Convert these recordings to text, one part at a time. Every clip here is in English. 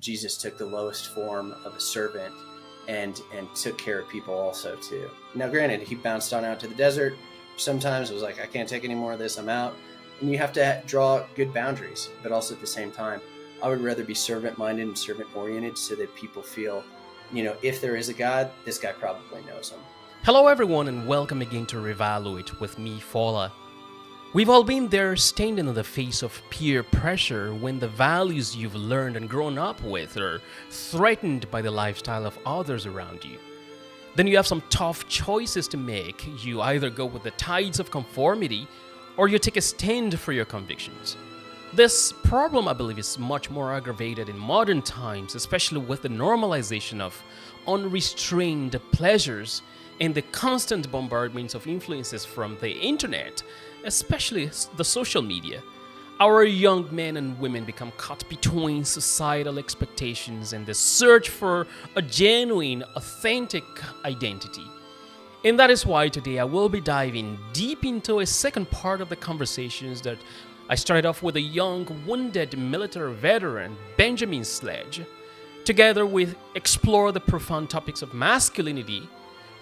Jesus took the lowest form of a servant and took care of people also too. Now, granted, he bounced on out to the desert. Sometimes it was like, I can't take any more of this, I'm out. And you have to draw good boundaries, but also at the same time, I would rather be servant-minded and servant-oriented so that people feel, if there is a God, this guy probably knows him. Hello everyone and welcome again to Revaluate with me, Fola. We've all been there standing in the face of peer pressure when the values you've learned and grown up with are threatened by the lifestyle of others around you. Then you have some tough choices to make. You either go with the tides of conformity or you take a stand for your convictions. This problem, I believe, is much more aggravated in modern times, especially with the normalization of unrestrained pleasures and the constant bombardments of influences from the internet, especially the social media. Our young men and women become caught between societal expectations and the search for a genuine, authentic identity. And that is why today I will be diving deep into a second part of the conversations that I started off with a young, wounded military veteran, Benjamin Sledge. Together we explore the profound topics of masculinity,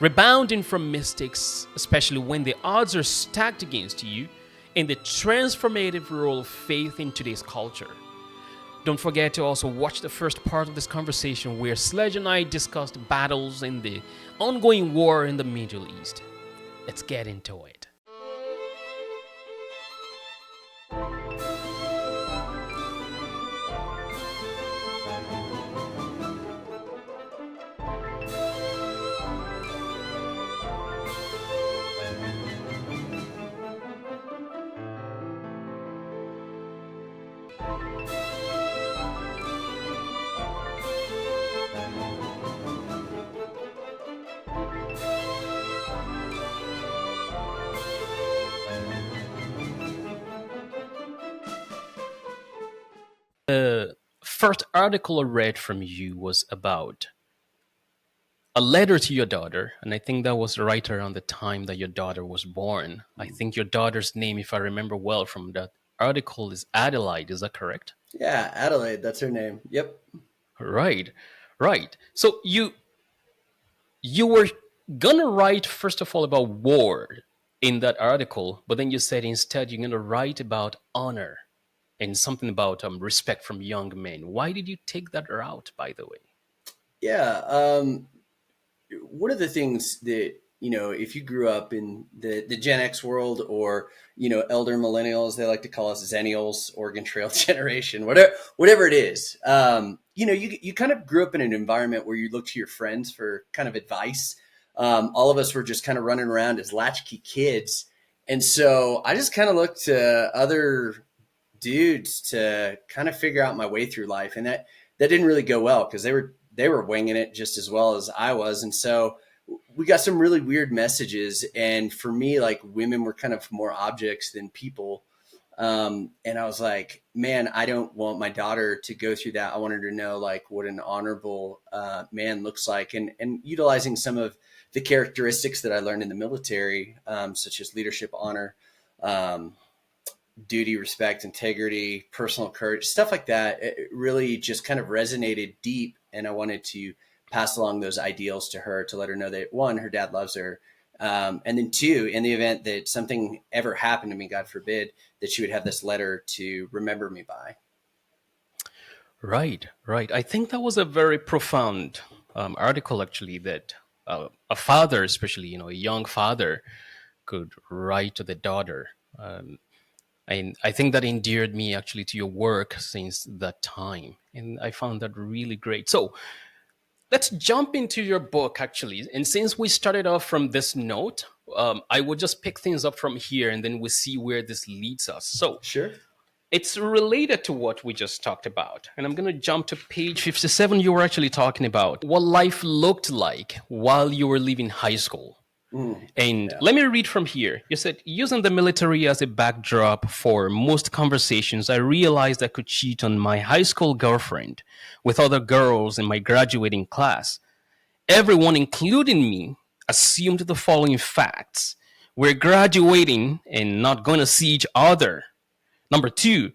rebounding from mistakes, especially when the odds are stacked against you, and the transformative role of faith in today's culture. Don't forget to also watch the first part of this conversation where Sledge and I discussed battles and the ongoing war in the Middle East. Let's get into it. The first article I read from you was about a letter to your daughter, and I think that was right around the time that your daughter was born. I think your daughter's name, if I remember well from that article, is Adelaide. Is that correct? Yeah, Adelaide, that's her name. Yep. Right. So you were gonna write first of all about war in that article, but then you said instead you're gonna write about honor and something about respect from young men. Why did you take that route, by the way? Yeah. One of the things that, if you grew up in the Gen X world or, elder millennials, they like to call us Zennials, Oregon Trail generation, whatever it is, you kind of grew up in an environment where you look to your friends for kind of advice. All of us were just kind of running around as latchkey kids. And so I just kind of looked to other dudes to kind of figure out my way through life. And that didn't really go well because they were winging it just as well as I was. And so we got some really weird messages. And for me, like, women were kind of more objects than people. And I was like, man, I don't want my daughter to go through that. I want her to know like what an honorable man looks like, and utilizing some of the characteristics that I learned in the military, such as leadership, honor, duty, respect, integrity, personal courage, stuff like that. It really just kind of resonated deep. And I wanted to pass along those ideals to her to let her know that, one, her dad loves her. And then two, in the event that something ever happened to me, God forbid, that she would have this letter to remember me by. Right. I think that was a very profound article, actually, that a father, especially, a young father, could write to the daughter. And I think that endeared me actually to your work since that time. And I found that really great. So let's jump into your book, actually. And since we started off from this note, I will just pick things up from here and then we'll see where this leads us. So Sure. it's related to what we just talked about. And I'm going to jump to page 57. You were actually talking about what life looked like while you were leaving high school. And let me read from here. You said, using the military as a backdrop for most conversations, I realized I could cheat on my high school girlfriend with other girls in my graduating class. Everyone, including me, assumed the following facts. We're graduating and not going to see each other. Number two,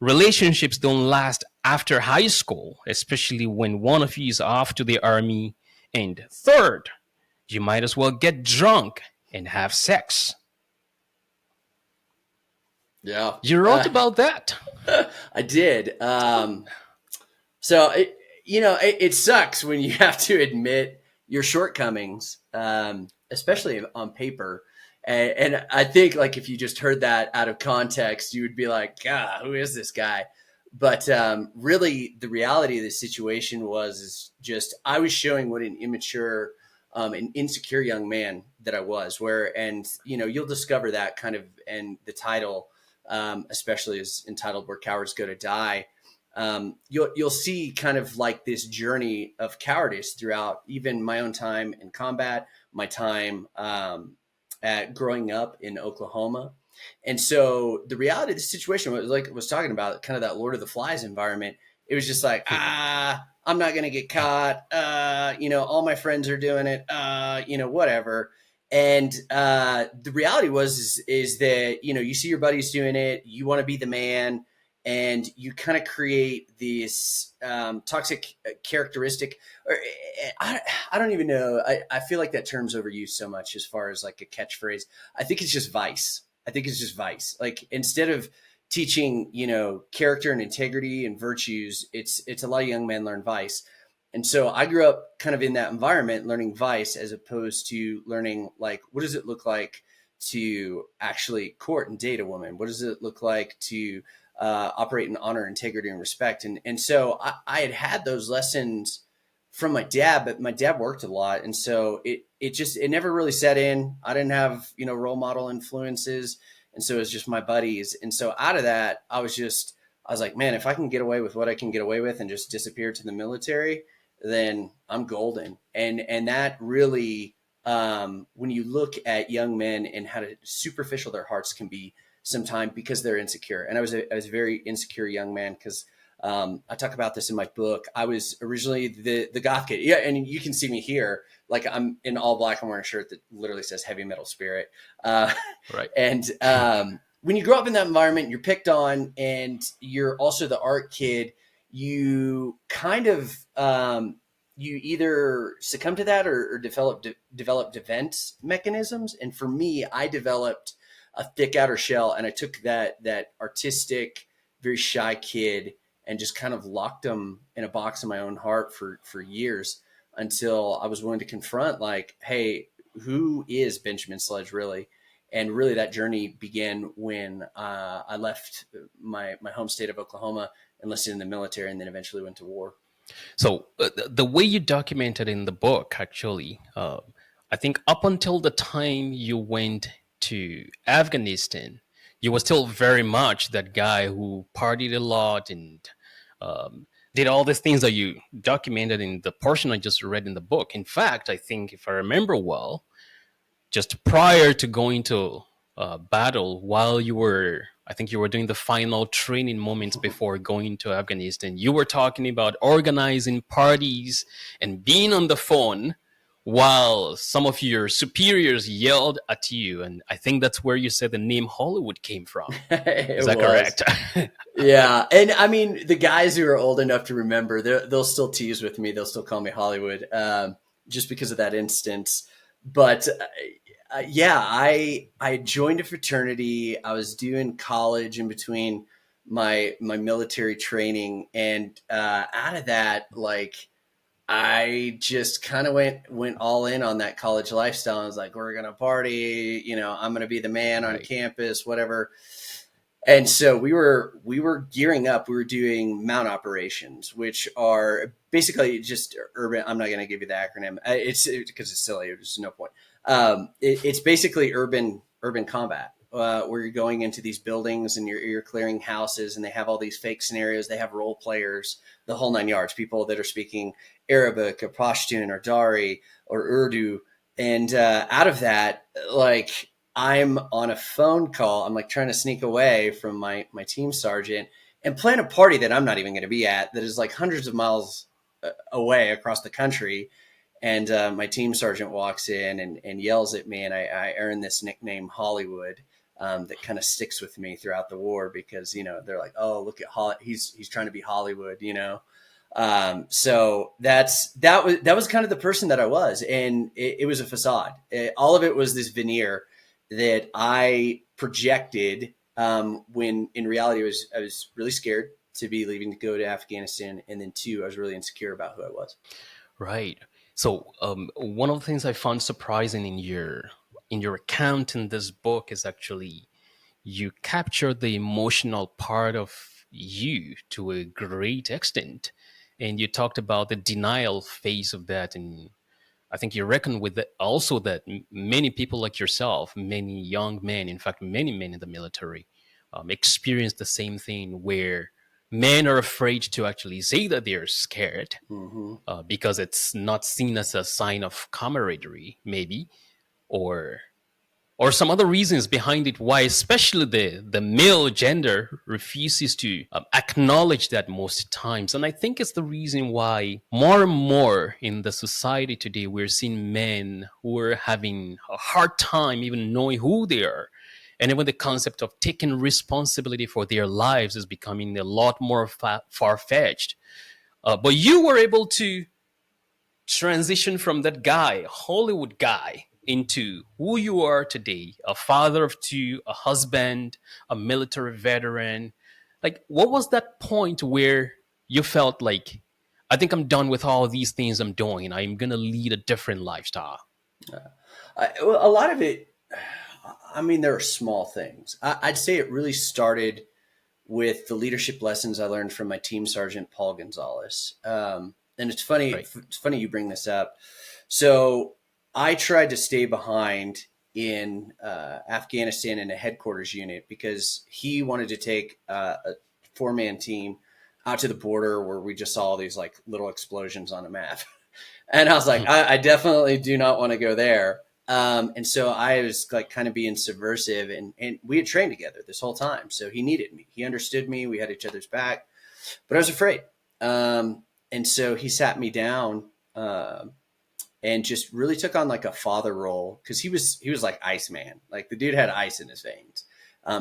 Relationships don't last after high school, especially when one of you is off to the army. And third, you might as well get drunk and have sex. Yeah. You wrote about that. I did. So it sucks when you have to admit your shortcomings, especially on paper. And I think like if you just heard that out of context, you would be like, "God, who is this guy?" But really, the reality of the situation was is just I was showing what an immature, and insecure young man that I was. Where and you'll discover that kind of, and the title, especially is entitled "Where Cowards Go to Die." You'll see kind of like this journey of cowardice throughout even my own time in combat, my time at growing up in Oklahoma. And so the reality of the situation was like I was talking about, kind of that Lord of the Flies environment. It was just like, I'm not going to get caught. All my friends are doing it. Whatever. And the reality is that you see your buddies doing it. You want to be the man, and you kind of create this toxic characteristic. Or I don't even know. I feel like that term's overused so much as far as like a catchphrase. I think it's just vice. I think it's just vice. Like instead of teaching, character and integrity and virtues, it's a lot of young men learn vice. And so I grew up kind of in that environment, learning vice as opposed to learning like, what does it look like to actually court and date a woman? What does it look like to operate in honor, integrity, and respect? And so I had those lessons from my dad, but my dad worked a lot, and so it never really set in. I didn't have role model influences, and so it was just my buddies. And so out of that, I was like, man, if I can get away with what I can get away with and just disappear to the military, then I'm golden. And that really, when you look at young men and how superficial their hearts can be sometimes because they're insecure. And I was a very insecure young man because I talk about this in my book. I was originally the goth kid. Yeah, and you can see me here. Like I'm in all black. I'm wearing a shirt that literally says heavy metal spirit. Right. And when you grow up in that environment, you're picked on, and you're also the art kid. You kind of you either succumb to that or develop defense mechanisms. And for me, I developed a thick outer shell, and I took that artistic, very shy kid and just kind of locked them in a box in my own heart for years until I was willing to confront like, hey, who is Benjamin Sledge really? And really that journey began when I left my home state of Oklahoma, enlisted in the military, and then eventually went to war. So the way you documented in the book, actually, I think up until the time you went to Afghanistan, you were still very much that guy who partied a lot and did all these things that you documented in the portion I just read in the book. In fact, I think if I remember well, just prior to going to battle, while you were, I think you were doing the final training moments before going to Afghanistan, you were talking about organizing parties and being on the phone while some of your superiors yelled at you. And I think that's where you said the name Hollywood came from. Is It that was. correct? Yeah. And I mean, the guys who are old enough to remember, they'll still tease with me. They'll still call me Hollywood, just because of that instance. But yeah, I joined a fraternity. I was doing college in between my military training, and out of that, like I just kind of went all in on that college lifestyle. I was like, we're gonna party, I'm gonna be the man on Right. campus, whatever. And so we were gearing up. We were doing mount operations, which are basically just urban. I'm not going to give you the acronym. It's because it's silly. There's no point. It's basically urban combat, where you're going into these buildings and you're clearing houses, and they have all these fake scenarios. They have role players, the whole nine yards. People that are speaking Arabic or Pashtun or Dari or Urdu, and out of that, like I'm on a phone call. I'm like trying to sneak away from my team sergeant and plan a party that I'm not even going to be at, that is like hundreds of miles away across the country. And my team sergeant walks in and yells at me, and I earn this nickname Hollywood that kind of sticks with me throughout the war because, they're like, oh, look at he's trying to be Hollywood, so that was kind of the person that I was. And it was a facade. All of it was this veneer that I projected, when in reality I was really scared to be leaving to go to Afghanistan. And then two, I was really insecure about who I was. Right. So one of the things I found surprising in your account in this book is actually you capture the emotional part of you to a great extent, and you talked about the denial phase of that, and I think you reckon with that also that many people like yourself, many young men, in fact, many men in the military, experience the same thing where men are afraid to actually say that they're scared Mm-hmm. because it's not seen as a sign of camaraderie, maybe, or some other reasons behind it why especially the male gender refuses to acknowledge that most times. And I think it's the reason why more and more in the society today we're seeing men who are having a hard time even knowing who they are, and even the concept of taking responsibility for their lives is becoming a lot more far-fetched. But you were able to transition from that guy, Hollywood guy, into who you are today, a father of two, a husband, a military veteran. Like, what was that point where you felt like, I think I'm done with all these things I'm doing. I'm going to lead a different lifestyle? Well, a lot of it, I mean, there are small things. I'd say it really started with the leadership lessons I learned from my team sergeant, Paul Gonzalez. And it's funny, Right. it's funny you bring this up. So I tried to stay behind in Afghanistan in a headquarters unit because he wanted to take a 4-man team out to the border where we just saw these like little explosions on a map. And I was like, I definitely do not want to go there. And so I was like kind of being subversive, and we had trained together this whole time. So he needed me. He understood me. We had each other's back, but I was afraid. And so he sat me down, and just really took on like a father role. Cause he was like Iceman. Like the dude had ice in his veins.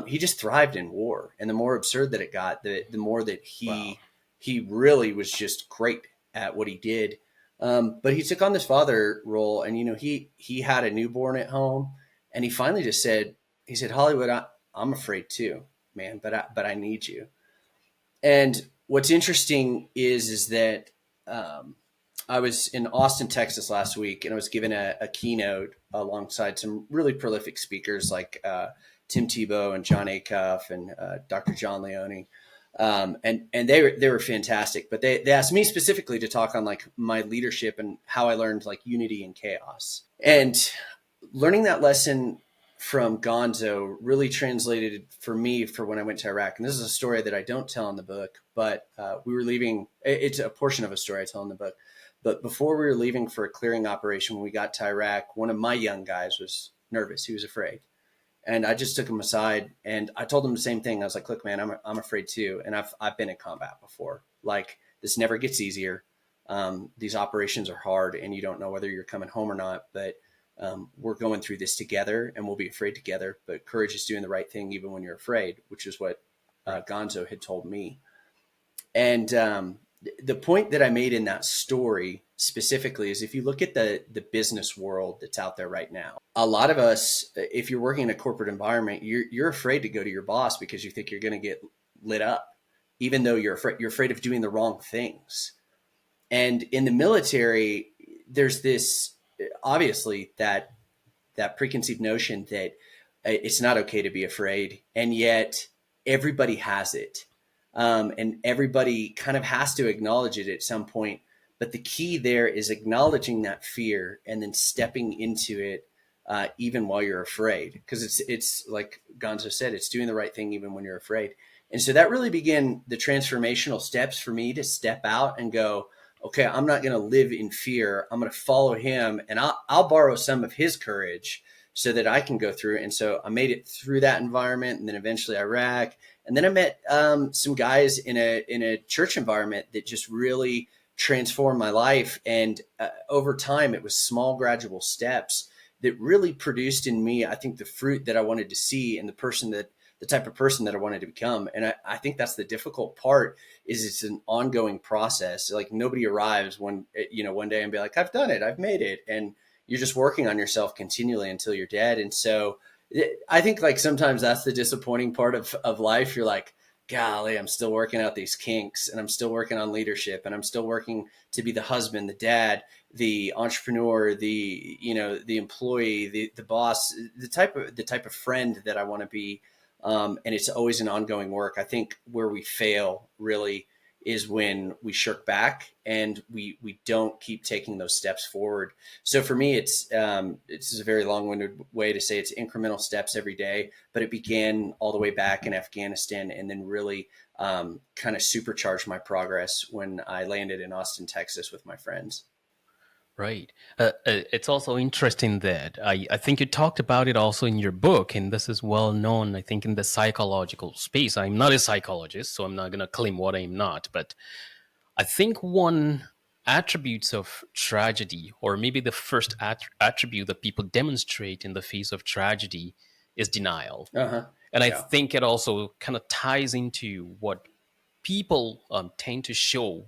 He just thrived in war. And the more absurd that it got, the more that Wow. he really was just great at what he did. But he took on this father role, and he had a newborn at home, and he finally just said, he said, Hollywood, I'm afraid too, man, but I need you. And what's interesting is that I was in Austin, Texas last week, and I was given a keynote alongside some really prolific speakers like Tim Tebow and John Acuff and Dr. John Leone. And they were fantastic, but they asked me specifically to talk on like my leadership and how I learned like unity and chaos. And learning that lesson from Gonzo really translated for me for when I went to Iraq. And this is a story that I don't tell in the book, but we were leaving. It's a portion of a story I tell in the book. But before we were leaving for a clearing operation, when we got to Iraq, one of my young guys was nervous. He was afraid. And I just took him aside and I told him the same thing. I was like, look, man, I'm afraid too. And I've been in combat before. Like, this never gets easier. These operations are hard and you don't know whether you're coming home or not, but we're going through this together and we'll be afraid together. But courage is doing the right thing even when you're afraid, which is what Right. Gonzo had told me. And the point that I made in that story specifically is if you look at the business world that's out there right now, a lot of us, if you're working in a corporate environment, you're afraid to go to your boss because you think you're going to get lit up, even though you're afraid of doing the wrong things. And in the military, there's this obviously that preconceived notion that it's not okay to be afraid, and yet everybody has it, and everybody kind of has to acknowledge it at some point. But the key there is acknowledging that fear and then stepping into it, even while you're afraid, because it's like Gonzo said, it's doing the right thing even when you're afraid. And so that really began the transformational steps for me to step out and go, okay, I'm not going to live in fear. I'm going to follow him, and I'll borrow some of his courage so that I can go through. And so I made it through that environment, and then eventually Iraq, and then I met some guys in a church environment that just really transformed my life. And over time, it was small, gradual steps that really produced in me, I think, the fruit that I wanted to see in the type of person that I wanted to become. And I think that's the difficult part, is it's an ongoing process. Like nobody arrives one day and be like, I've done it, I've made it. And you're just working on yourself continually until you're dead. And so I think like sometimes that's the disappointing part of life. You're like, golly, I'm still working out these kinks, and I'm still working on leadership, and I'm still working to be the husband, the dad, the entrepreneur, the employee, the boss, the type of friend that I want to be. And it's always an ongoing work. I think where we fail really is when we shirk back and we don't keep taking those steps forward. So for me, it's a very long-winded way to say it's incremental steps every day, but it began all the way back in Afghanistan, and then really kind of supercharged my progress when I landed in Austin, Texas with my friends. Right. It's also interesting that I think you talked about it also in your book, and this is well known, I think, in the psychological space. I'm not a psychologist, so I'm not going to claim what I'm not, but I think one attributes of tragedy, or maybe the first attribute that people demonstrate in the face of tragedy, is denial. Uh-huh. And I Yeah. think it also kind of ties into what people tend to show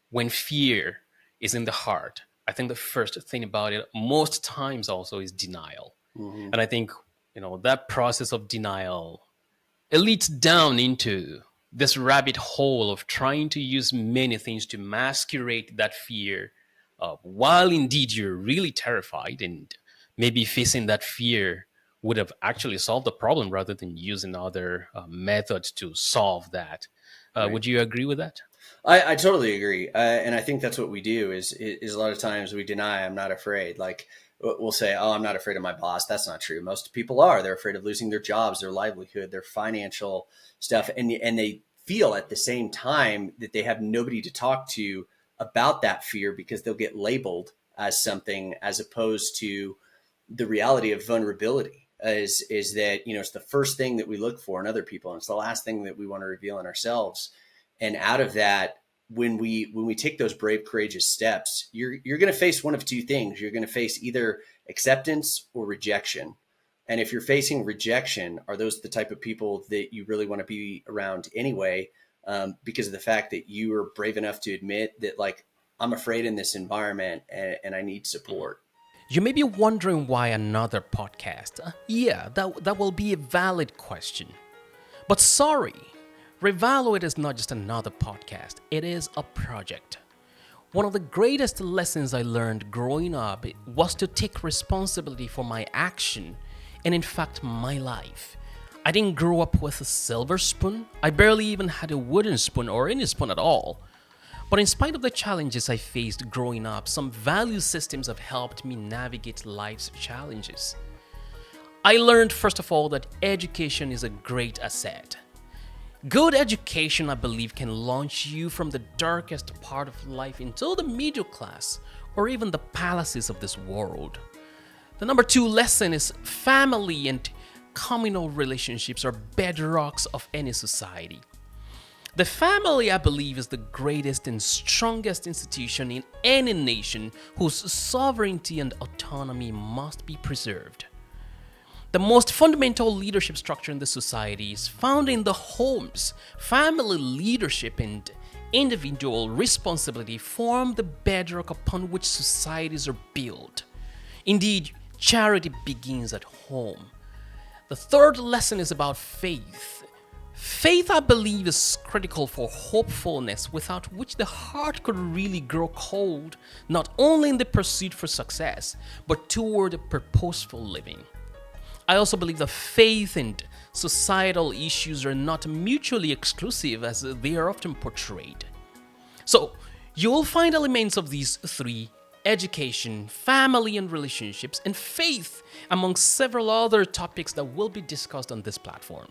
when fear is in the heart. I think the first thing about it most times also is denial. Hmm. And I think, that process of denial, it leads down into this rabbit hole of trying to use many things to masquerade that fear, while indeed you're really terrified, and maybe facing that fear would have actually solved the problem rather than using other methods to solve that. Right. Would you agree with that? I totally agree, and I think that's what we do. Is a lot of times we deny. I'm not afraid. Like we'll say, "Oh, I'm not afraid of my boss." That's not true. Most people are. They're afraid of losing their jobs, their livelihood, their financial stuff, and they feel at the same time that they have nobody to talk to about that fear because they'll get labeled as something, as opposed to the reality of vulnerability. Is that it's the first thing that we look for in other people, and it's the last thing that we want to reveal in ourselves. And out of that, when we take those brave, courageous steps, you're going to face one of two things. You're going to face either acceptance or rejection. And if you're facing rejection, are those the type of people that you really want to be around anyway? Because of the fact that you are brave enough to admit that, like, I'm afraid in this environment, and I need support. You may be wondering why another podcast. Yeah, that will be a valid question. But sorry, Revaluate is not just another podcast, it is a project. One of the greatest lessons I learned growing up was to take responsibility for my action and, in fact, my life. I didn't grow up with a silver spoon. I barely even had a wooden spoon or any spoon at all. But in spite of the challenges I faced growing up, some value systems have helped me navigate life's challenges. I learned, first of all, that education is a great asset. Good education, I believe, can launch you from the darkest part of life into the middle class or even the palaces of this world. The number two lesson is family and communal relationships are bedrocks of any society. The family, I believe, is the greatest and strongest institution in any nation whose sovereignty and autonomy must be preserved. The most fundamental leadership structure in the society is found in the homes. Family leadership and individual responsibility form the bedrock upon which societies are built. Indeed, charity begins at home. The third lesson is about faith. Faith, I believe, is critical for hopefulness, without which the heart could really grow cold, not only in the pursuit for success, but toward purposeful living. I also believe that faith and societal issues are not mutually exclusive as they are often portrayed. So, you will find elements of these three: education, family and relationships, and faith, among several other topics that will be discussed on this platform.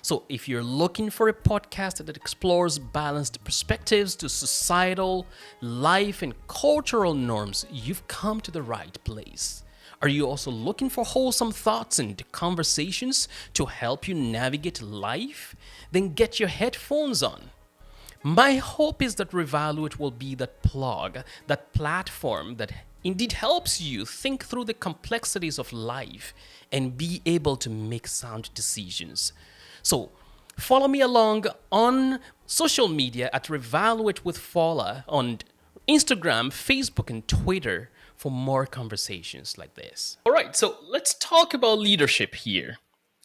So, if you're looking for a podcast that explores balanced perspectives to societal, life, and cultural norms, you've come to the right place. Are you also looking for wholesome thoughts and conversations to help you navigate life? Then get your headphones on. My hope is that Revaluate will be that plug, that platform that indeed helps you think through the complexities of life and be able to make sound decisions. So, follow me along on social media at Revaluate with Fola on Instagram, Facebook, and Twitter for more conversations like this. All right, so let's talk about leadership here.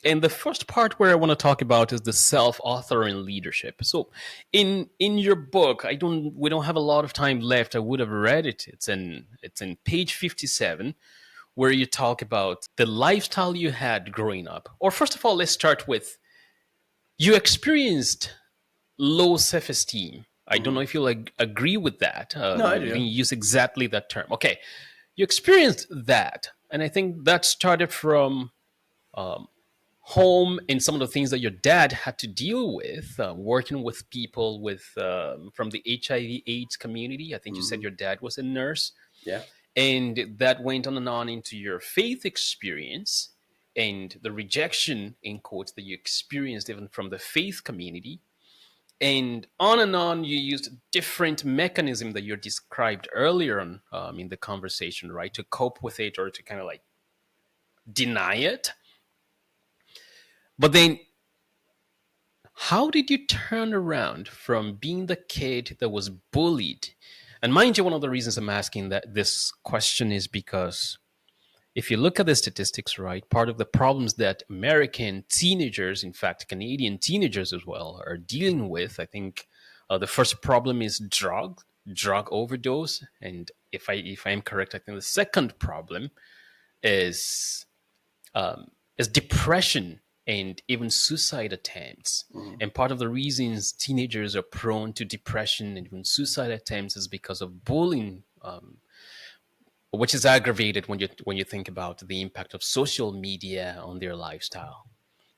And the first part where I want to talk about is the self-authoring leadership. So in your book, we don't have a lot of time left. I would have read it. It's in page 57 where you talk about the lifestyle you had growing up. Or first of all, let's start with you experienced low self-esteem. I don't Hmm. know if you'll agree with that. No, I We didn't do. use exactly that term. Okay, you experienced that, and I think that started from home and some of the things that your dad had to deal with, working with people with from the HIV/AIDS community. I think you said Hmm. your dad was a nurse, Yeah. and that went on and on into your faith experience and the rejection in quotes that you experienced even from the faith community, and on you used different mechanism that you described earlier on in the conversation, right, to cope with it or to kind of like deny it. But then how did you turn around from being the kid that was bullied? And mind you, one of the reasons I'm asking that this question is because if you look at the statistics, right, part of the problems that American teenagers, in fact, Canadian teenagers as well, are dealing with, I think the first problem is drug overdose, and if I am correct, I think the second problem is is depression and even suicide attempts. Hmm. And part of the reasons teenagers are prone to depression and even suicide attempts is because of bullying, which is aggravated when you think about the impact of social media on their lifestyle.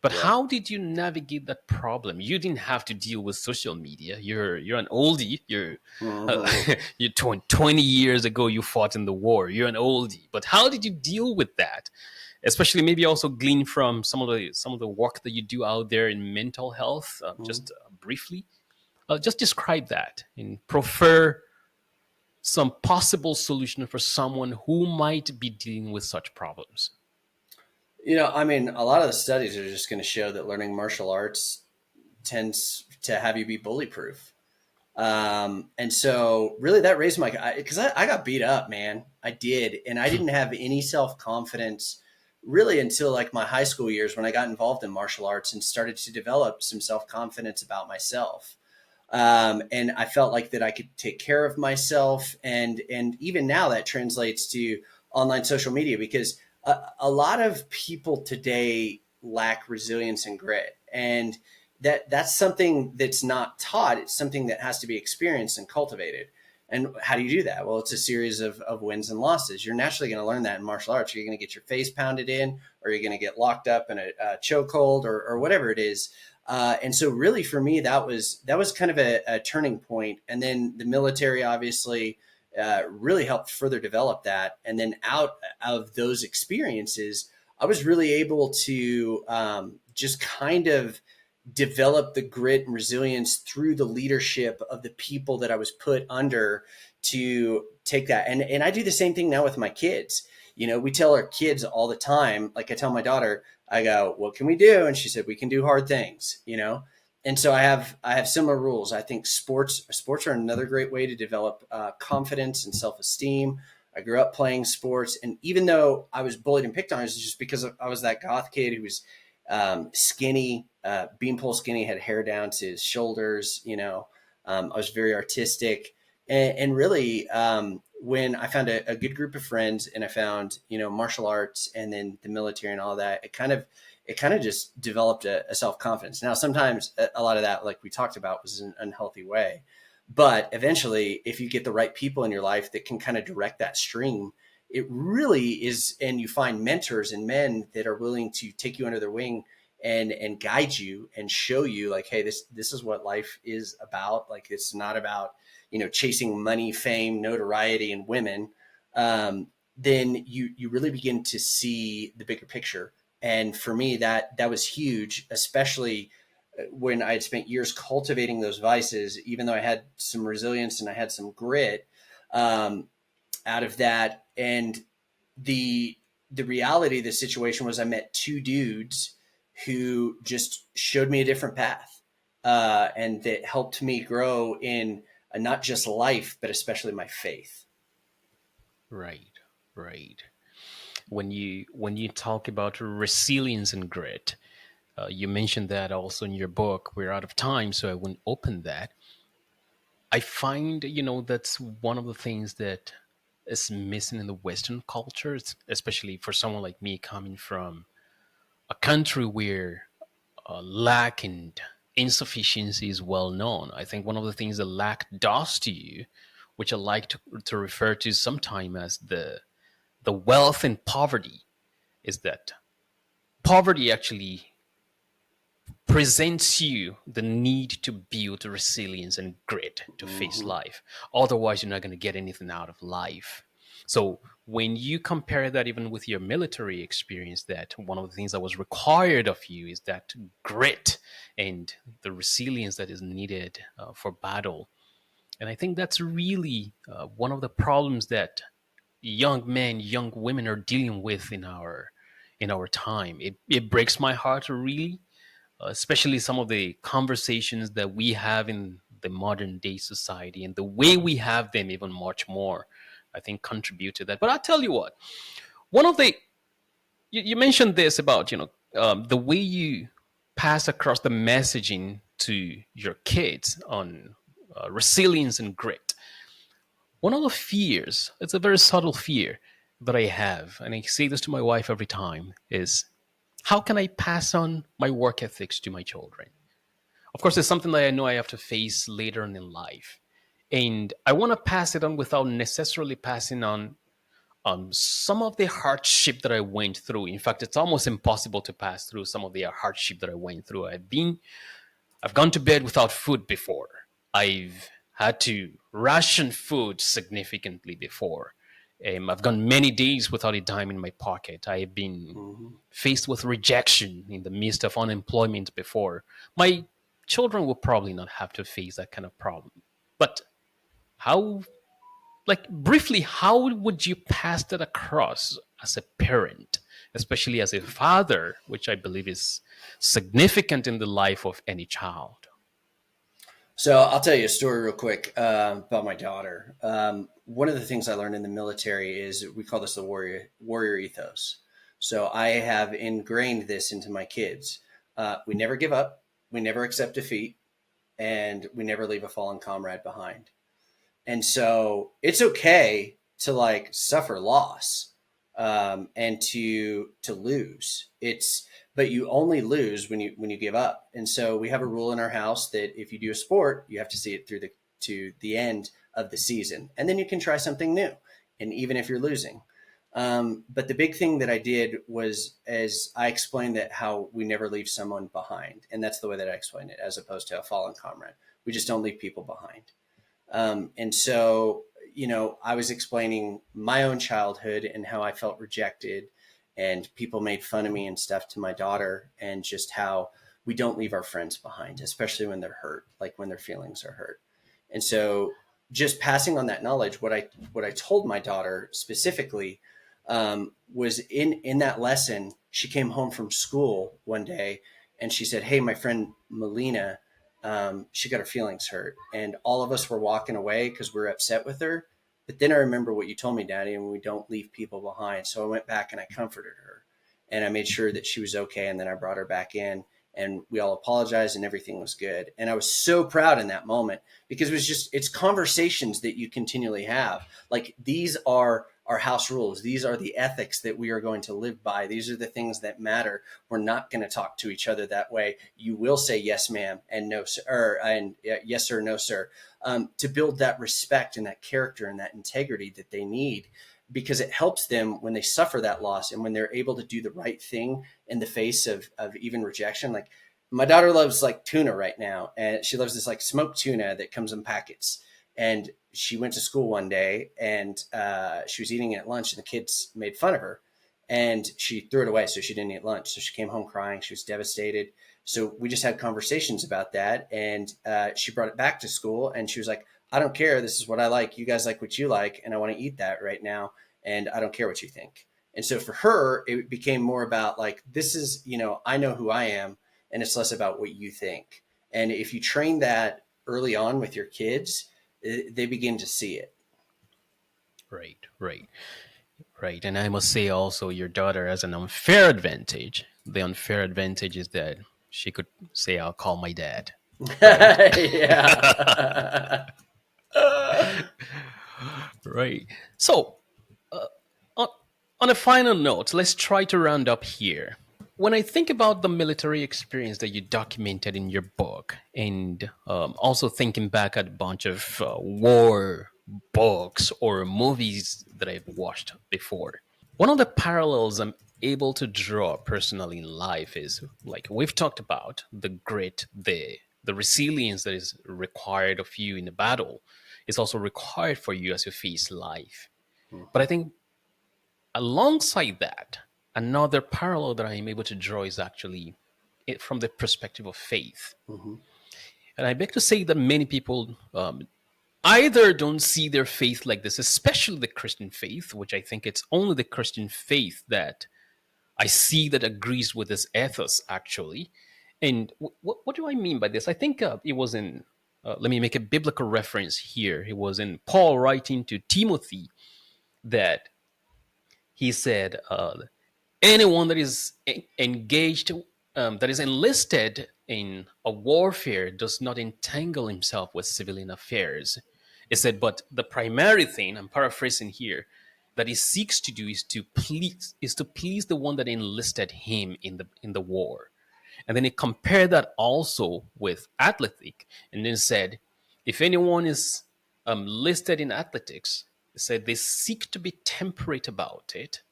But Yeah. how did you navigate that problem? You didn't have to deal with social media. You're an oldie. Uh, Hmm. you're 20 years ago you fought in the war. You're an oldie. But how did you deal with that? Especially maybe also glean from some of the work that you do out there in mental health. Just briefly, just describe that and prefer some possible solution for someone who might be dealing with such problems. I mean, a lot of the studies are just going to show that learning martial arts tends to have you be bully proof. And so really that raised my, because I got beat up, man. I did. And I didn't have any self confidence really until like my high school years when I got involved in martial arts and started to develop some self confidence about myself. And I felt like that I could take care of myself, and even now that translates to online social media because a lot of people today lack resilience and grit, and that's something that's not taught. It's something that has to be experienced and cultivated. And how do you do that? Well, it's a series of wins and losses. You're naturally going to learn that in martial arts. You're going to get your face pounded in, or you're going to get locked up in a chokehold, or whatever it is. And so really for me, that was kind of a turning point. And then the military obviously really helped further develop that. And then out of those experiences, I was really able to just kind of develop the grit and resilience through the leadership of the people that I was put under to take that. And I do the same thing now with my kids. We tell our kids all the time, like I tell my daughter, I go, what can we do? And she said, we can do hard things. And so I have similar rules. I think sports are another great way to develop confidence and self-esteem. I grew up playing sports, and even though I was bullied and picked on, it was just because I was that goth kid who was skinny, beanpole skinny, had hair down to his shoulders. I was very artistic, and really, when I found a good group of friends, and I found martial arts, and then the military and all that, it kind of just developed a self confidence. Now, sometimes a lot of that, like we talked about, was an unhealthy way, but eventually, if you get the right people in your life that can kind of direct that stream, it really is. And you find mentors and men that are willing to take you under their wing and guide you and show you like, hey, this is what life is about. Like, it's not about chasing money, fame, notoriety, and women. Then you really begin to see the bigger picture. And for me, that was huge, especially when I had spent years cultivating those vices. Even though I had some resilience and I had some grit, um, out of that. And the the reality of the situation was I met two dudes who just showed me a different path, and that helped me grow in not just life, but especially my faith. Right, right. When you talk about resilience and grit, you mentioned that also in your book. We're out of time, so I wouldn't open that. I find, that's one of the things that is missing in the Western culture, especially for someone like me coming from a country where lack and insufficiency is well known. I think one of the things that lack does to you, which I like to refer to sometime as the wealth and poverty, is that poverty actually presents you the need to build resilience and grit to face Mm-hmm. life. Otherwise, you're not going to get anything out of life. So when you compare that even with your military experience, that one of the things that was required of you is that grit and the resilience that is needed for battle. And I think that's really one of the problems that young men, young women are dealing with in our time. It breaks my heart really, especially some of the conversations that we have in the modern day society and the way we have them even much more, I think contribute to that. But I'll tell you what, one of the you mentioned this about the way you pass across the messaging to your kids on resilience and grit. One of the fears, it's a very subtle fear that I have, and I say this to my wife every time, is how can I pass on my work ethics to my children? Of course, it's something that I know I have to face later on in life. And I want to pass it on without necessarily passing on some of the hardship that I went through. In fact, it's almost impossible to pass through some of the hardship that I went through. I've gone to bed without food before. I've had to ration food significantly before. I've gone many days without a dime in my pocket. I've been Mm-hmm. faced with rejection in the midst of unemployment before. My children will probably not have to face that kind of problem. But how, like, briefly, how would you pass that across as a parent, especially as a father, which I believe is significant in the life of any child? So I'll tell you a story real quick about my daughter. One of the things I learned in the military is we call this the warrior ethos. So I have ingrained this into my kids. We never give up, we never accept defeat, and we never leave a fallen comrade behind. And so it's okay to like suffer loss, and to lose. It's but you only lose when you give up. And so we have a rule in our house that if you do a sport, you have to see it through the to the end of the season, and then you can try something new. And even if you're losing, but the big thing that I did was as I explained that how we never leave someone behind, and that's the way that I explained it, as opposed to a fallen comrade. We just don't leave people behind. And so, I was explaining my own childhood and how I felt rejected and people made fun of me and stuff to my daughter, and just how we don't leave our friends behind, especially when they're hurt, like when their feelings are hurt. And so just passing on that knowledge, what I told my daughter specifically, was in that lesson, she came home from school one day and she said, "Hey, my friend Melina, she got her feelings hurt." And all of us were walking away because we were upset with her. But then I remember what you told me, Daddy, and we don't leave people behind. So I went back and I comforted her and I made sure that she was okay. And then I brought her back in and we all apologized and everything was good. And I was so proud in that moment because it's conversations that you continually have. Like, these are our house rules. These are the ethics that we are going to live by. These are the things that matter. We're not going to talk to each other that way. You will say yes, ma'am, and no, sir, and yes, sir, no, sir, to build that respect and that character and that integrity that they need, because it helps them when they suffer that loss and when they're able to do the right thing in the face of even rejection. Like, my daughter loves like tuna right now, and she loves this like smoked tuna that comes in packets. And she went to school one day and she was eating it at lunch, and the kids made fun of her and she threw it away. So she didn't eat lunch. So she came home crying. She was devastated. So we just had conversations about that. And she brought it back to school and she was like, I don't care. This is what I like. You guys like what you like, and I want to eat that right now. And I don't care what you think. And so for her, it became more about like, this is, I know who I am, and it's less about what you think. And if you train that early on with your kids, they begin to see it. Right, right, right. And I must say also, your daughter has an unfair advantage. The unfair advantage is that she could say, "I'll call my dad." Right. Yeah. Right. So, on, on a final note, let's try to round up here. When I think about the military experience that you documented in your book, and also thinking back at a bunch of war books or movies that I've watched before, one of the parallels I'm able to draw personally in life is, like we've talked about, the grit, the resilience that is required of you in a battle is also required for you as you face life. But I Mhm, think alongside that, another parallel that I'm able to draw is actually it from the perspective of faith. mhm, And I beg to say that many people either don't see their faith like this, especially the Christian faith, which I think it's only the Christian faith that I see that agrees with this ethos, actually. And what do I mean by this? I think it was in, let me make a biblical reference here. It was in Paul writing to Timothy that he said, anyone that is engaged, that is enlisted in a warfare, does not entangle himself with civilian affairs. It said, but the primary thing, I'm paraphrasing here, that he seeks to do is to please the one that enlisted him in the war. And then he compared that also with athletic, and then said, if anyone is listed in athletics, he said they seek to be temperate about it,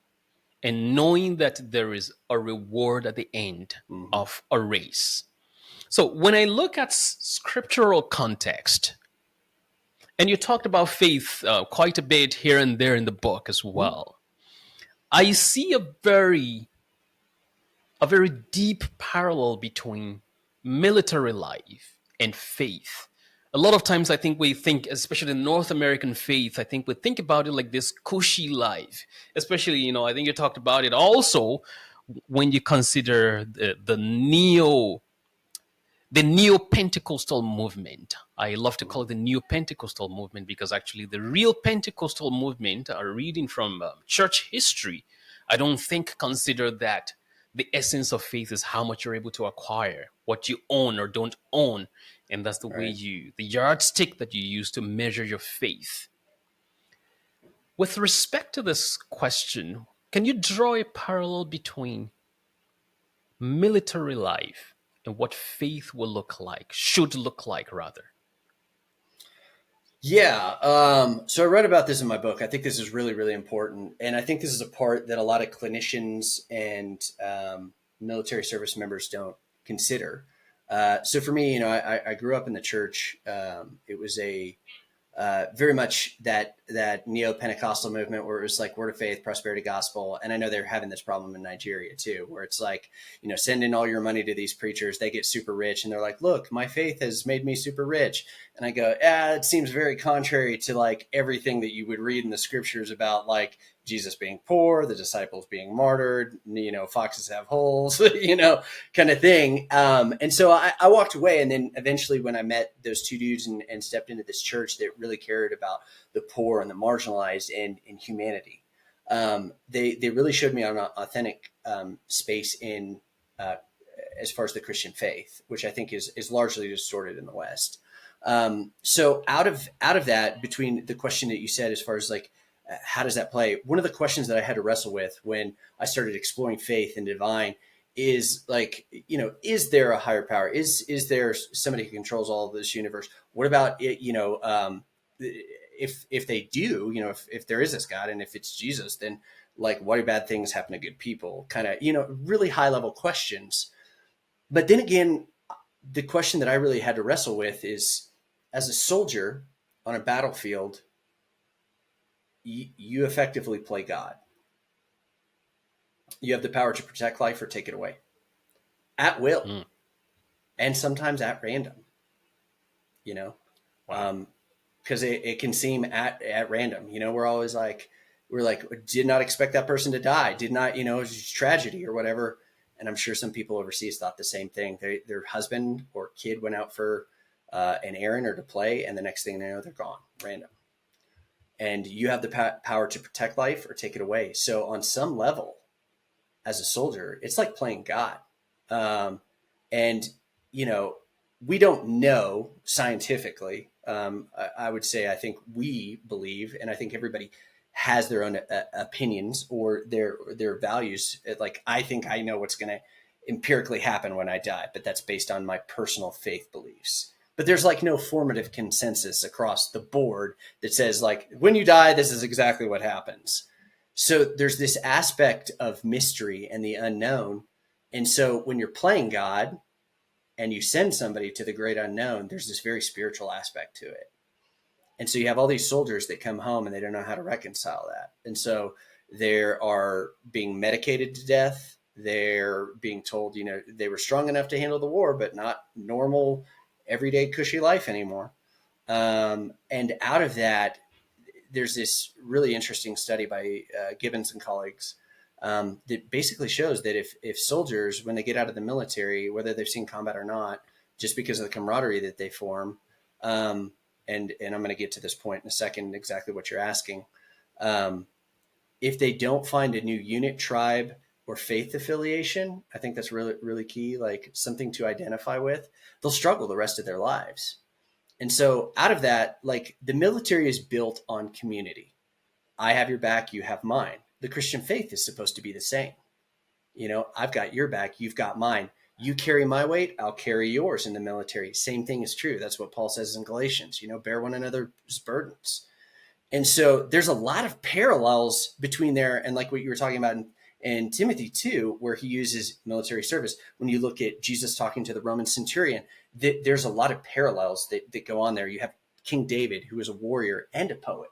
and knowing that there is a reward at the end mhm, of a race. So when I look at scriptural context, and you talked about faith quite a bit here and there in the book as mhm, well, I see a very deep parallel between military life and faith. A lot of times, I think we think, especially North American faith, I think we think about it like this cushy life. Especially, I think you talked about it also when you consider the neo-Pentecostal movement. I love to call mhm. it the neo-Pentecostal movement because actually the real Pentecostal movement, are reading from church history, I don't think consider that the essence of faith is how much you're able to acquire, what you own or don't own, and that's Right. the yardstick that you use to measure your faith. With respect to this question, can you draw a parallel between military life and what faith will look like, should look like, rather? Yeah. So I read about this in my book. I think this is really, really important. And I think this is a part that a lot of clinicians and military service members don't consider. So for me, I grew up in the church. It was very much that neo Pentecostal movement where it was like word of faith, prosperity gospel, and I know they're having this problem in Nigeria too, where it's like send in all your money to these preachers, they get super rich, and they're like, look, my faith has made me super rich, and I go, it seems very contrary to like everything that you would read in the scriptures about like Jesus being poor, the disciples being martyred, foxes have holes, kind of thing. And so I walked away. And then eventually, when I met those two dudes and stepped into this church that really cared about the poor and the marginalized and humanity, they really showed me an authentic space in as far as the Christian faith, which I think is largely distorted in the West. So out of that, between the question that you said as far as like how does that play? One of the questions that I had to wrestle with when I started exploring faith and divine is like, is there a higher power? Is there somebody who controls all of this universe? What about it? If they do, if there is this God and if it's Jesus, then like what do bad things happen to good people? Kind of, really high level questions. But then again, the question that I really had to wrestle with is, as a soldier on a battlefield, you effectively play God. You have the power to protect life or take it away at will, and sometimes at random. You know, Wow. um, because it can seem at random. We're always like, we're like, did not expect that person to die. Did not, it was just tragedy or whatever. And I'm sure some people overseas thought the same thing. Their husband or kid went out for an errand or to play, and the next thing they know, they're gone, random. And you have the power to protect life or take it away. So on some level, as a soldier, it's like playing God. And, you know, we don't know scientifically. I would say, I think we believe, and I think everybody has their own opinions or their values. Like, I think I know what's going to empirically happen when I die, but that's based on my personal faith beliefs. But there's like no formative consensus across the board that says, like, when you die, this is exactly what happens. So there's this aspect of mystery and the unknown. And so when you're playing God and you send somebody to the great unknown, there's this very spiritual aspect to it. And so you have all these soldiers that come home and they don't know how to reconcile that. And so they are being medicated to death. They're being told, they were strong enough to handle the war, but not normal, everyday, cushy life anymore. And out of that, there's this really interesting study by Gibbons and colleagues that basically shows that if soldiers, when they get out of the military, whether they've seen combat or not, just because of the camaraderie that they form, and I'm going to get to this point in a second, exactly what you're asking. If they don't find a new unit, tribe, or faith affiliation, I think that's really, really key, like something to identify with, they'll struggle the rest of their lives. And so out of that, like, the military is built on community. I have your back, you have mine. The Christian faith is supposed to be the same. I've got your back, you've got mine. You carry my weight, I'll carry yours in the military. Same thing is true. That's what Paul says in Galatians, bear one another's burdens. And so there's a lot of parallels between there and like what you were talking about in Timothy 2, where he uses military service. When you look at Jesus talking to the Roman centurion, there's a lot of parallels that go on there. You have King David, who was a warrior and a poet.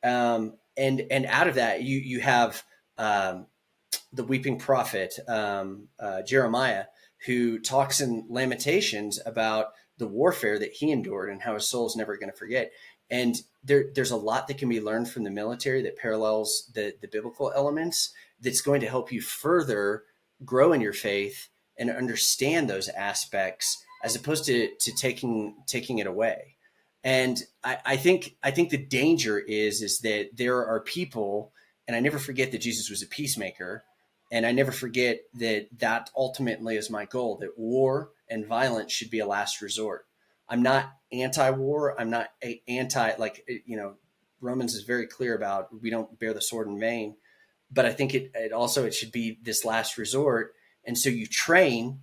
And out of that, you have the weeping prophet, Jeremiah, who talks in Lamentations about the warfare that he endured and how his soul's never going to forget. And there's a lot that can be learned from the military that parallels the biblical elements, that's going to help you further grow in your faith and understand those aspects, as opposed to taking it away. And I think the danger is that there are people, and I never forget that Jesus was a peacemaker, and I never forget that ultimately is my goal, that war and violence should be a last resort. I'm not anti-war. I'm not anti, like, Romans is very clear about, we don't bear the sword in vain. But I think it should be this last resort. And so you train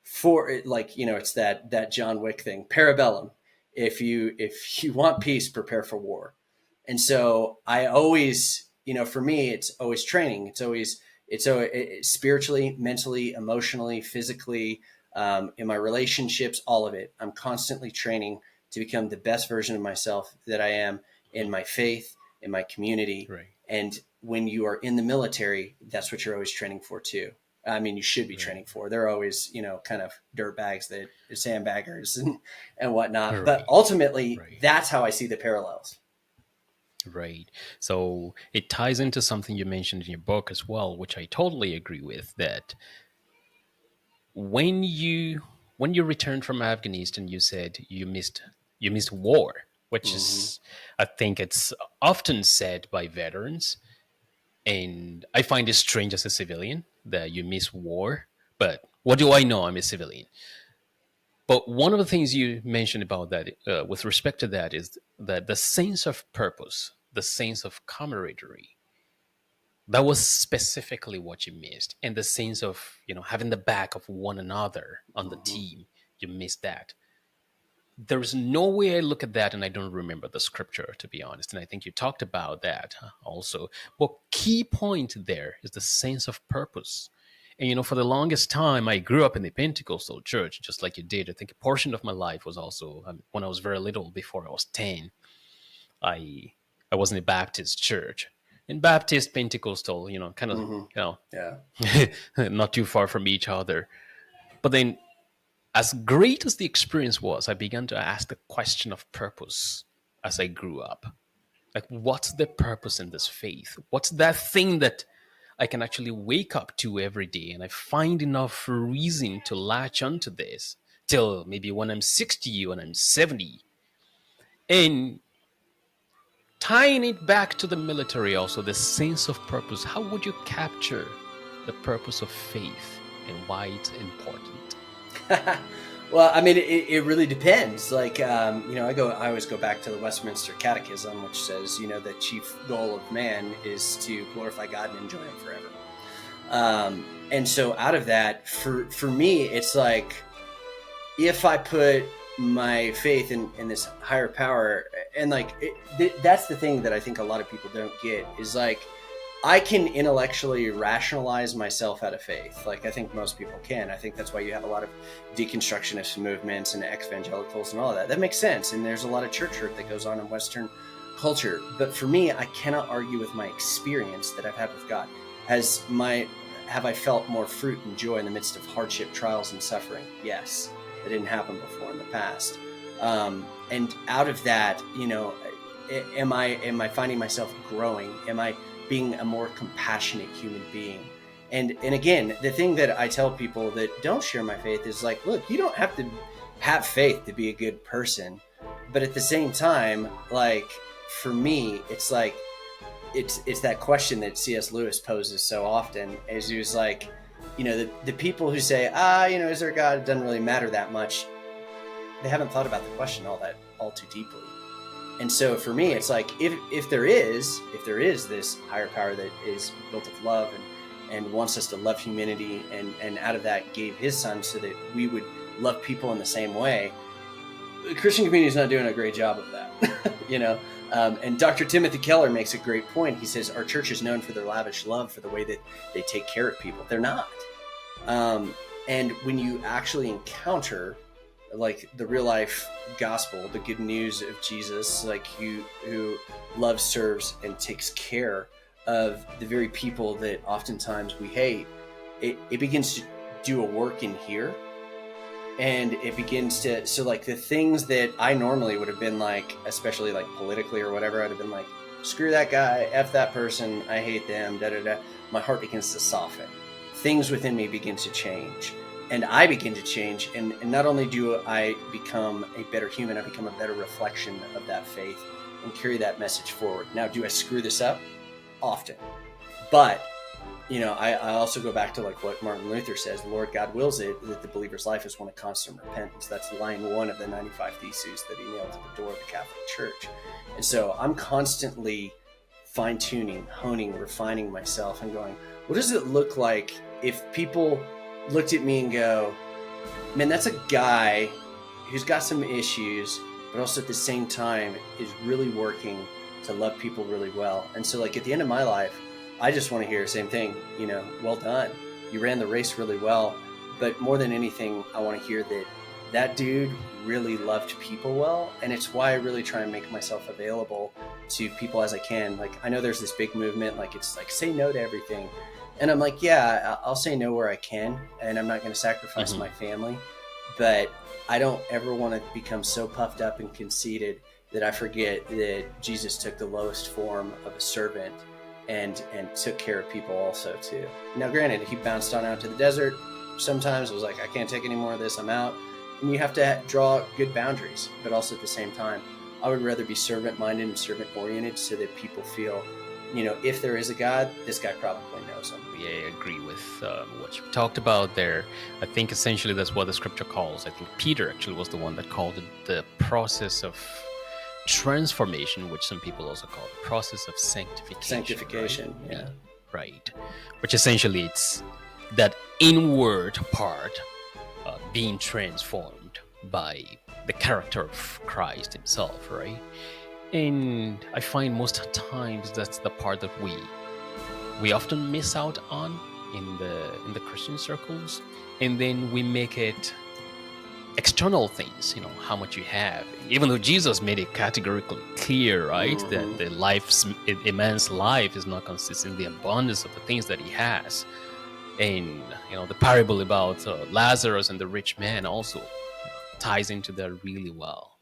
for it, like, it's that John Wick thing, parabellum. If you want peace, prepare for war. And so I always, for me, it's always training. It's spiritually, mentally, emotionally, physically, in my relationships, all of it. I'm constantly training to become the best version of myself that I am in my faith, in my community. Right. And when you are in the military, that's what you're always training for too. I mean, you should be training for. They're always, kind of dirt bags, that sandbaggers and whatnot. Right. But ultimately, Right. that's how I see the parallels. Right. So it ties into something you mentioned in your book as well, which I totally agree with, that when you returned from Afghanistan, you said you missed war, which Mm-hmm. is, I think it's often said by veterans, and I find it strange as a civilian that you miss war. But what do I know? I'm a civilian. But one of the things you mentioned about that, with respect to that, is that the sense of purpose, the sense of camaraderie, that was specifically what you missed, and the sense of having the back of one another on the Mm-hmm. team, you missed that. There's no way I look at that and I don't remember the scripture, to be honest, and I think you talked about that also. But key point there is the sense of purpose. And for the longest time, I grew up in the Pentecostal church, just like you did. I think a portion of my life was also, when I was very little, before I was 10, I was in a Baptist church. In Baptist, Pentecostal, kind of, Mm-hmm. Yeah. not too far from each other. But then, as great as the experience was, I began to ask the question of purpose as I grew up. Like, what's the purpose in this faith? What's that thing that I can actually wake up to every day and I find enough reason to latch onto this till maybe when I'm 60, when I'm 70? And tying it back to the military, also, the sense of purpose. How would you capture the purpose of faith and why it's important? Well, I mean, it really depends. Like, I always go back to the Westminster Catechism, which says, the chief goal of man is to glorify God and enjoy Him forever. And so out of that, for me, it's like, if I put my faith in this higher power, and like, that's the thing that I think a lot of people don't get, is like, I can intellectually rationalize myself out of faith. Like, I think most people can. I think that's why you have a lot of deconstructionist movements and evangelicals and all of that. That makes sense. And there's a lot of church hurt that goes on in Western culture. But for me, I cannot argue with my experience that I've had with God. Have I felt more fruit and joy in the midst of hardship, trials, and suffering? Yes. That didn't happen before in the past. And out of that, am I finding myself growing? Am I being a more compassionate human being? And again, the thing that I tell people that don't share my faith is like, look, you don't have to have faith to be a good person. But at the same time, like, for me, it's like, it's that question that C.S. Lewis poses so often, is he was like, the people who say, is there a God? It doesn't really matter that much. They haven't thought about the question all too deeply. And so for me, it's like, if there is this higher power that is built of love and wants us to love humanity, and out of that gave His Son so that we would love people in the same way, the Christian community is not doing a great job of that. And Dr. Timothy Keller makes a great point. He says, our church is known for their lavish love, for the way that they take care of people. They're not. And when you actually encounter like the real life gospel, the good news of Jesus, like who loves, serves, and takes care of the very people that oftentimes we hate, it begins to do a work in here. And it begins to, so like the things that I normally would have been like, especially like politically or whatever, I'd have been like, screw that guy, F that person, I hate them, my heart begins to soften. Things within me begin to change. And I begin to change. And not only do I become a better human, I become a better reflection of that faith and carry that message forward. Now, do I screw this up? Often. But I also go back to like what Martin Luther says, the Lord God wills it that the believer's life is one of constant repentance. That's line 1 of the 95 Theses that he nailed to the door of the Catholic Church. And so I'm constantly fine-tuning, honing, refining myself and going, what does it look like if people looked at me and go, man, that's a guy who's got some issues, but also at the same time is really working to love people really well. And so like at the end of my life, I just want to hear the same thing, well done. You ran the race really well. But more than anything, I want to hear that dude really loved people well. And it's why I really try and make myself available to people as I can. Like, I know there's this big movement, like it's like, say no to everything. And I'm like, yeah, I'll say no where I can. And I'm not going to sacrifice my family. But I don't ever want to become so puffed up and conceited that I forget that Jesus took the lowest form of a servant and took care of people also too. Now, granted, he bounced on out to the desert. Sometimes it was like, I can't take any more of this, I'm out. And you have to draw good boundaries, but also at the same time, I would rather be servant-minded and servant-oriented so that people feel, if there is a God, this guy probably knows him. Yeah, I agree with what you talked about there. I think essentially that's what the scripture calls. I think Peter actually was the one that called it the process of transformation, which some people also call the process of sanctification. Right? Yeah. Right. Which essentially it's that inward part being transformed by the character of Christ himself, right? And I find most times that's the part that we often miss out on in the Christian circles, and then we make it external things, how much you have, even though Jesus made it categorically clear, right? That a man's life is not consistent in the abundance of the things that he has. And the parable about Lazarus and the rich man also ties into that really well.